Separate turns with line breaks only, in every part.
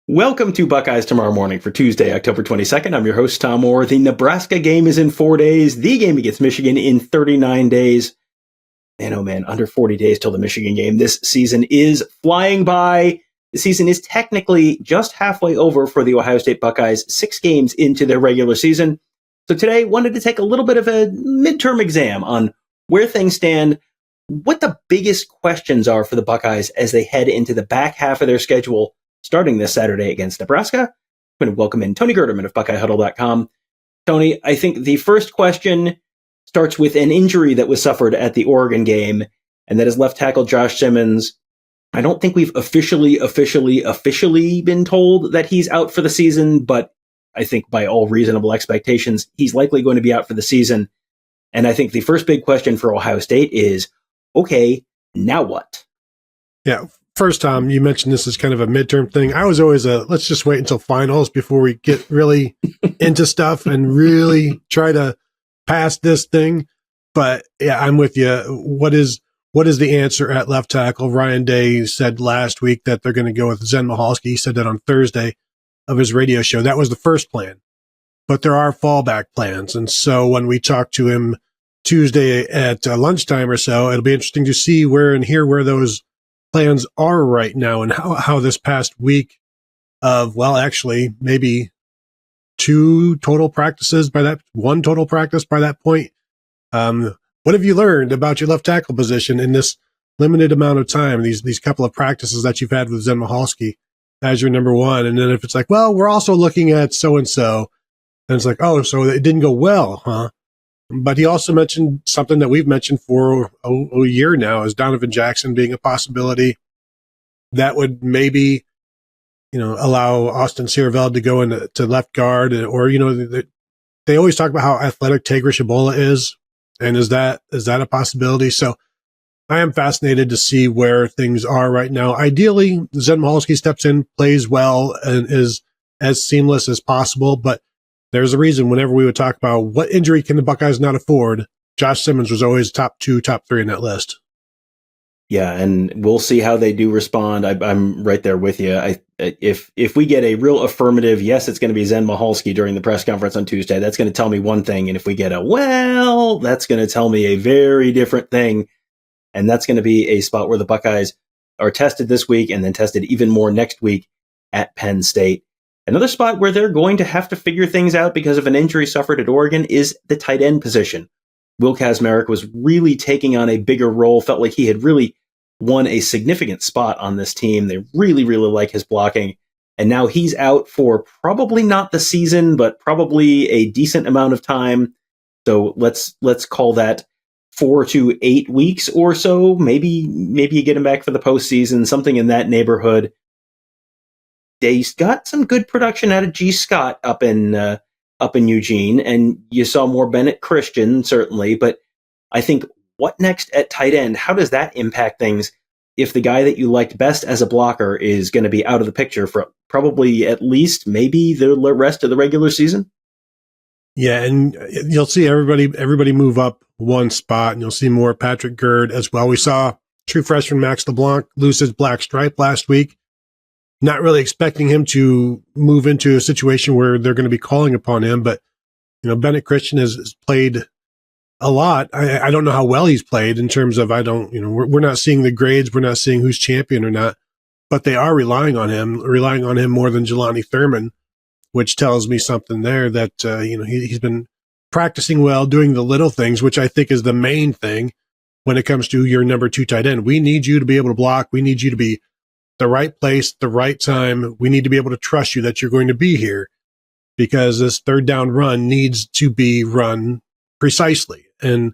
Welcome to Buckeyes Tomorrow Morning for Tuesday, October 22nd. I'm your host, Tom Orr. The Nebraska game is in 4 days. The game against Michigan in 39 days. And oh man, under 40 days till the Michigan game. This season is flying by. The season is technically just halfway over for the Ohio State Buckeyes, 6 games into their regular season. So today, wanted to take a little bit of a midterm exam on where things stand, what the biggest questions are for the Buckeyes as they head into the back half of their schedule, starting this Saturday against Nebraska. I'm going to welcome in Tony Gerdeman of BuckeyeHuddle.com. Tony, I think the first question starts with an injury that was suffered at the Oregon game, and that is left tackle Josh Simmons. I don't think we've officially been told that he's out for the season, but I think by all reasonable expectations, he's likely going to be out for the season. And I think the first big question for Ohio State is, okay, now what?
Yeah. First, Tom, you mentioned this is kind of a midterm thing. I was always let's just wait until finals before we get really into stuff and really try to pass this thing. But yeah, I'm with you. What is the answer at left tackle? Ryan Day said last week that they're going to go with Zen Michalski. He said that on Thursday of his radio show. That was the first plan. But there are fallback plans. And so when we talk to him Tuesday at lunchtime or so, it'll be interesting to see where those plans are right now and how this past week of, well, actually maybe one total practice by that point. What have you learned about your left tackle position in this limited amount of time, these couple of practices that you've had with Zen Michalski as your number one? And then if it's like, well, we're also looking at so-and-so, and it's like, oh, so it didn't go well, huh? But he also mentioned something that we've mentioned for a year now, is Donovan Jackson being a possibility. That would maybe, allow Austin Sierraveld to go into left guard, or, they always talk about how athletic Tagra Shabola is. And is that a possibility? So I am fascinated to see where things are right now. Ideally, Zen Michalski steps in, plays well, and is as seamless as possible. But there's a reason whenever we would talk about what injury can the Buckeyes not afford, Josh Simmons was always top 2, top 3 in that list.
Yeah, and we'll see how they do respond. I'm right there with you. If we get a real affirmative, yes, it's going to be Zen Michalski during the press conference on Tuesday, that's going to tell me one thing. And if we get a, well, that's going to tell me a very different thing. And that's going to be a spot where the Buckeyes are tested this week and then tested even more next week at Penn State. Another spot where they're going to have to figure things out because of an injury suffered at Oregon is the tight end position. Will Kacmarek was really taking on a bigger role, felt like he had really won a significant spot on this team. They really, really like his blocking. And now he's out for probably not the season, but probably a decent amount of time. So let's call that 4 to 8 weeks or so. Maybe you get him back for the postseason, something in that neighborhood. They got some good production out of G. Scott up in Eugene, and you saw more Bennett Christian, certainly. But I think, what next at tight end? How does that impact things if the guy that you liked best as a blocker is going to be out of the picture for probably at least maybe the rest of the regular season?
Yeah, and you'll see everybody move up one spot, and you'll see more Patrick Gerd as well. We saw true freshman Max LeBlanc lose his black stripe last week. Not really expecting him to move into a situation where they're going to be calling upon him, but Bennett Christian has played a lot. I don't know how well he's played in terms of, we're not seeing the grades, we're not seeing who's champion or not, but they are relying on him more than Jelani Thurman, which tells me something there that he's been practicing well, doing the little things, which I think is the main thing when it comes to your number 2 tight end. We need you to be able to block. We need you to be the right place, the right time. We need to be able to trust you that you're going to be here, because this third down run needs to be run precisely. And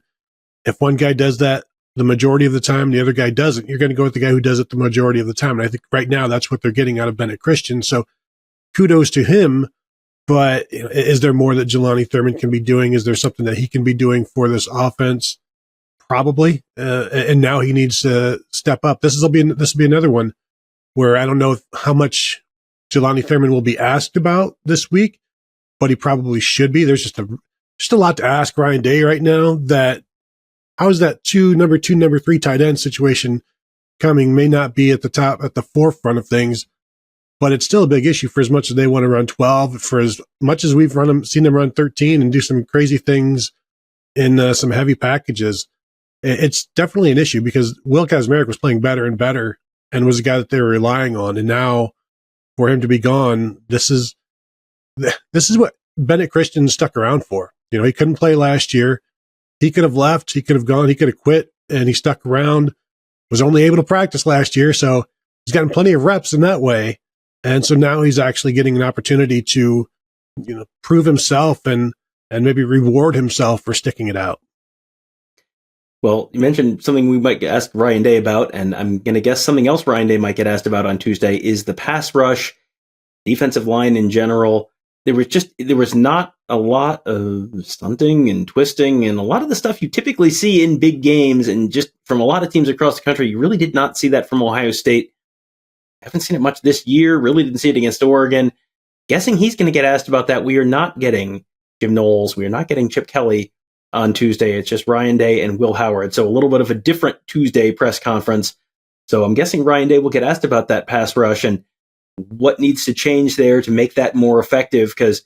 if one guy does that the majority of the time, the other guy doesn't, you're going to go with the guy who does it the majority of the time. And I think right now that's what they're getting out of Bennett Christian. So kudos to him. But is there more that Jelani Thurman can be doing? Is there something that he can be doing for this offense? Probably. And now he needs to step up. This will be another one where I don't know how much Jelani Thurman will be asked about this week, but he probably should be. There's just a lot to ask Ryan Day right now. That how is that number 2, number 3 tight end situation coming? May not be at the forefront of things, but it's still a big issue for as much as they want to run 12, for as much as we've seen them run 13 and do some crazy things in some heavy packages. It's definitely an issue because Will Kacmarek was playing better and better and was a guy that they were relying on. And now for him to be gone, this is what Bennett Christian stuck around for. You know, he couldn't play last year. He could have left. He could have gone. He could have quit, and he stuck around, was only able to practice last year. So he's gotten plenty of reps in that way. And so now he's actually getting an opportunity to, you know, prove himself and maybe reward himself for sticking it out.
Well, you mentioned something we might ask Ryan Day about, and I'm going to guess something else Ryan Day might get asked about on Tuesday is the pass rush, defensive line in general. There was not a lot of stunting and twisting and a lot of the stuff you typically see in big games, and just from a lot of teams across the country, you really did not see that from Ohio State. I haven't seen it much this year, really didn't see it against Oregon. Guessing he's going to get asked about that. We are not getting Jim Knowles. We are not getting Chip Kelly on Tuesday. It's just Ryan Day and Will Howard. So a little bit of a different Tuesday press conference. So I'm guessing Ryan Day will get asked about that pass rush and what needs to change there to make that more effective, because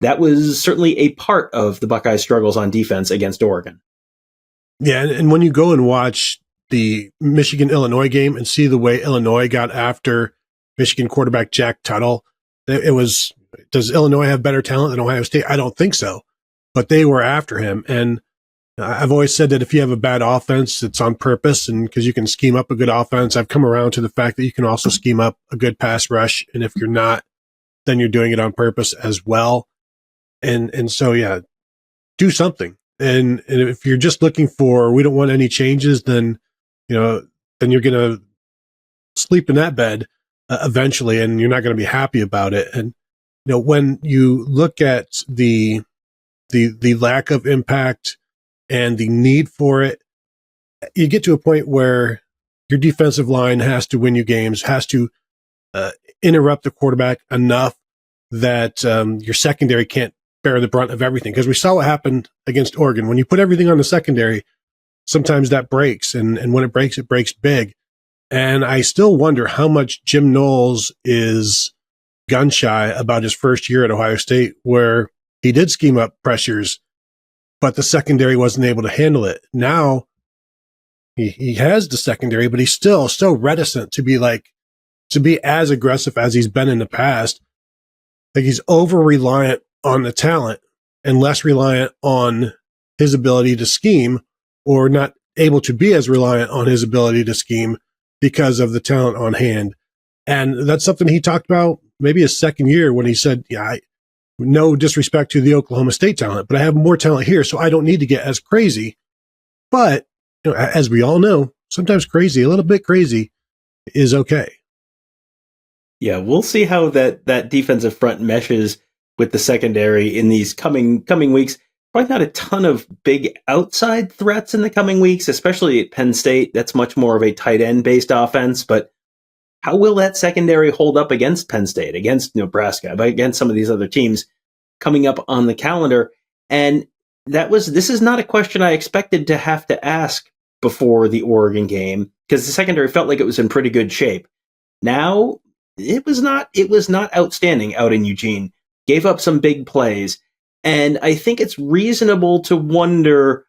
that was certainly a part of the Buckeyes' struggles on defense against Oregon.
Yeah, and when you go and watch the Michigan-Illinois game and see the way Illinois got after Michigan quarterback Jack Tuttle, it was, does Illinois have better talent than Ohio State? I don't think so. But they were after him. And I've always said that if you have a bad offense, it's on purpose, and because you can scheme up a good offense. I've come around to the fact that you can also scheme up a good pass rush. And if you're not, then you're doing it on purpose as well. And so, yeah, do something. And if you're just looking for, we don't want any changes, then, you know, then you're going to sleep in that bed eventually, and you're not going to be happy about it. And, you know, when you look at the lack of impact and the need for it, you get to a point where your defensive line has to win you games, has to interrupt the quarterback enough that your secondary can't bear the brunt of everything. Because we saw what happened against Oregon. When you put everything on the secondary, sometimes that breaks. And when it breaks big. And I still wonder how much Jim Knowles is gun shy about his first year at Ohio State, where he did scheme up pressures, but the secondary wasn't able to handle it. Now he has the secondary, but he's still so reticent to be as aggressive as he's been in the past. Like, he's over reliant on the talent and less reliant on his ability to scheme, or not able to be as reliant on his ability to scheme because of the talent on hand. And that's something he talked about maybe his second year when he said, yeah, no disrespect to the Oklahoma State talent, but I have more talent here, so I don't need to get as crazy. But, you know, as we all know, sometimes crazy, a little bit crazy, is okay.
Yeah, we'll see how that defensive front meshes with the secondary in these coming weeks. Probably not a ton of big outside threats in the coming weeks, especially at Penn State. That's much more of a tight end based offense, but how will that secondary hold up against Penn State, against Nebraska, against some of these other teams coming up on the calendar? And this is not a question I expected to have to ask before the Oregon game, because the secondary felt like it was in pretty good shape. Now, it was not outstanding out in Eugene. Gave up some big plays. And I think it's reasonable to wonder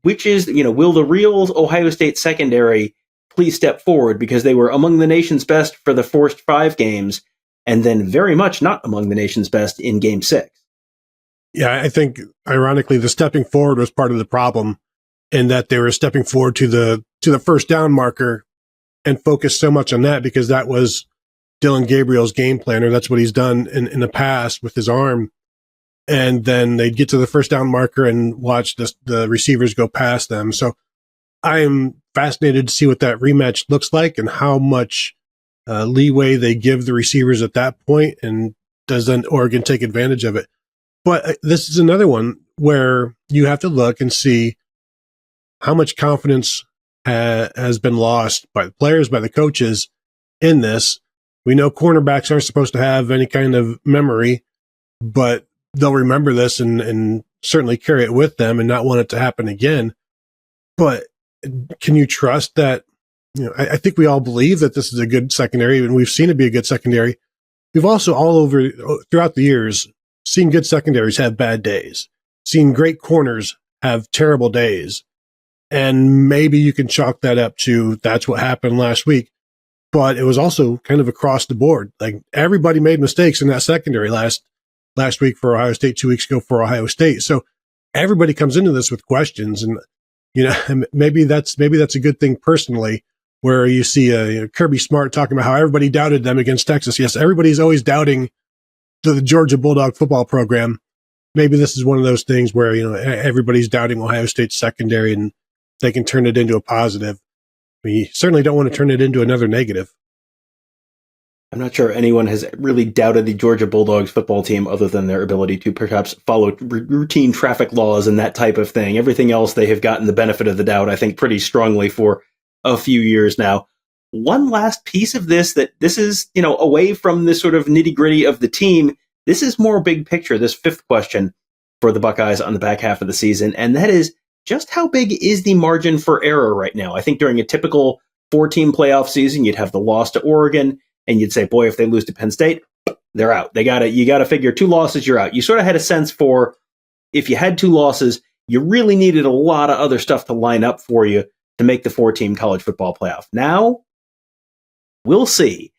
which is, will the real Ohio State secondary please step forward, because they were among the nation's best for the first 5 games, and then very much not among the nation's best in Game 6.
Yeah, I think, ironically, the stepping forward was part of the problem, in that they were stepping forward to the first down marker and focused so much on that, because that was Dylan Gabriel's game plan, or that's what he's done in the past with his arm. And then they'd get to the first down marker and watch the receivers go past them. So I'm fascinated to see what that rematch looks like and how much leeway they give the receivers at that point, and does then Oregon take advantage of it. But this is another one where you have to look and see how much confidence has been lost by the players, by the coaches in this. We know cornerbacks aren't supposed to have any kind of memory, but they'll remember this and certainly carry it with them and not want it to happen again. But can you trust that? I think we all believe that this is a good secondary, and we've seen it be a good secondary. we've also all over throughout the years seen good secondaries have bad days, seen great corners have terrible days. And maybe you can chalk that up to that's what happened last week. But it was also kind of across the board. Like everybody made mistakes in that secondary last week for Ohio State, 2 weeks ago for Ohio State. So everybody comes into this with questions, and maybe that's a good thing personally, where you see Kirby Smart talking about how everybody doubted them against Texas. Yes, everybody's always doubting the Georgia Bulldog football program. Maybe this is one of those things where everybody's doubting Ohio State's secondary, and they can turn it into a positive. We certainly don't want to turn it into another negative.
I'm not sure anyone has really doubted the Georgia Bulldogs football team other than their ability to perhaps follow routine traffic laws and that type of thing. Everything else, they have gotten the benefit of the doubt, I think, pretty strongly for a few years now. One last piece of this is, away from this sort of nitty gritty of the team. This is more big picture, this fifth question for the Buckeyes on the back half of the season. And that is, just how big is the margin for error right now? I think during a typical 4-team playoff season, you'd have the loss to Oregon, and you'd say, boy, if they lose to Penn State, they're out. You got to figure 2 losses, you're out. You sort of had a sense for if you had 2 losses, you really needed a lot of other stuff to line up for you to make the 4-team college football playoff. Now, we'll see.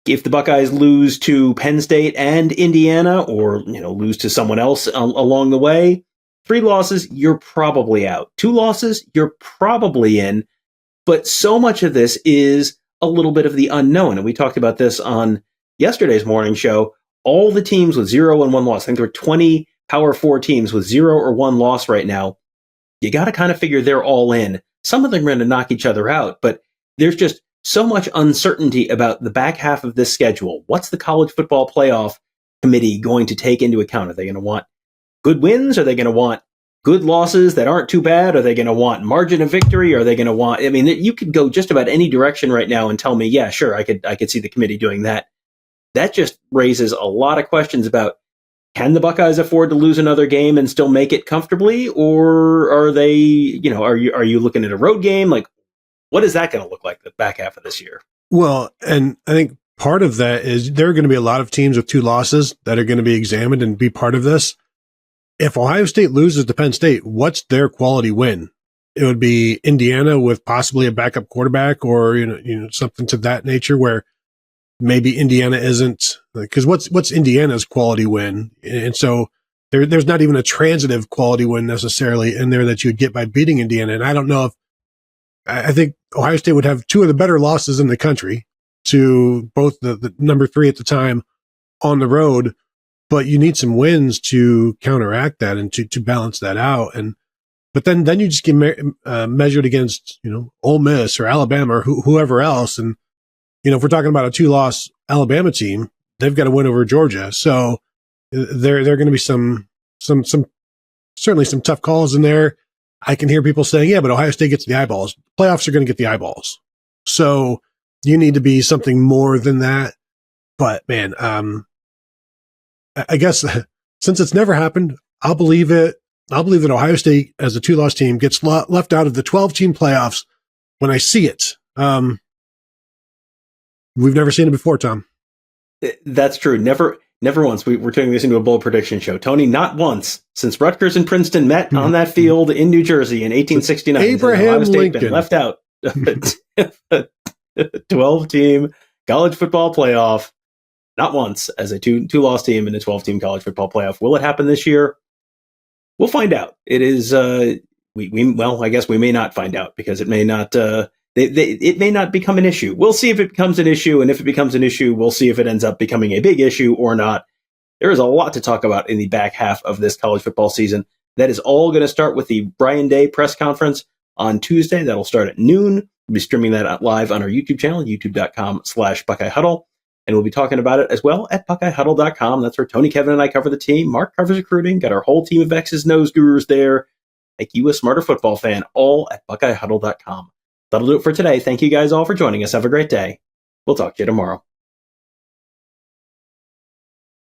If the Buckeyes lose to Penn State and Indiana, or lose to someone else along the way, 3 losses, you're probably out. 2 losses, you're probably in. But so much of this is a little bit of the unknown. And we talked about this on yesterday's morning show. All the teams with 0 and 1 loss. I think there were 20 Power 4 teams with 0 or 1 loss right now. You got to kind of figure they're all in. Some of them are going to knock each other out, but there's just so much uncertainty about the back half of this schedule. What's the college football playoff committee going to take into account? Are they going to want good wins? Are they going to want good losses that aren't too bad? Are they going to want margin of victory? Are they going to want, you could go just about any direction right now and tell me, yeah, sure, I could see the committee doing that. That just raises a lot of questions about, can the Buckeyes afford to lose another game and still make it comfortably? Or are they, are you looking at a road game? Like, what is that going to look like the back half of this year?
Well, and I think part of that is there are going to be a lot of teams with 2 losses that are going to be examined and be part of this. If Ohio State loses to Penn State, what's their quality win? It would be Indiana with possibly a backup quarterback, or something to that nature, where maybe Indiana isn't, because what's Indiana's quality win? And so there's not even a transitive quality win necessarily in there that you'd get by beating Indiana. And I don't know if, I think Ohio State would have 2 of the better losses in the country to both the number 3 at the time on the road, but you need some wins to counteract that and to balance that out. But then you just get measured against, Ole Miss or Alabama or whoever else. And, if we're talking about a 2-loss Alabama team, they've got to win over Georgia. So there are going to be some certainly some tough calls in there. I can hear people saying, yeah, but Ohio State gets the eyeballs. Playoffs are going to get the eyeballs. So you need to be something more than that. But man, I guess since it's never happened, I'll believe it. I'll believe that Ohio State as a 2-loss team gets left out of the 12-team playoffs when I see it. We've never seen it before, Tom.
That's true. Never once. We're turning this into a bold prediction show. Tony, not once since Rutgers and Princeton met on that field in New Jersey in 1869.
Abraham
Ohio State
Lincoln
been left out. 12-team college football playoff. Not once as a two-loss team in a 12-team college football playoff. Will it happen this year? We'll find out. It is. I guess we may not find out because it may not. It may not become an issue. We'll see if it becomes an issue, and if it becomes an issue, we'll see if it ends up becoming a big issue or not. There is a lot to talk about in the back half of this college football season. That is all going to start with the Brian Day press conference on Tuesday. That'll start at noon. We'll be streaming that out live on our YouTube channel, youtube.com/Buckeye Huddle. And we'll be talking about it as well at BuckeyeHuddle.com. That's where Tony, Kevin, and I cover the team. Mark covers recruiting. Got our whole team of X's and O's gurus there. Make you a smarter football fan, all at BuckeyeHuddle.com. That'll do it for today. Thank you guys all for joining us. Have a great day. We'll talk to you tomorrow.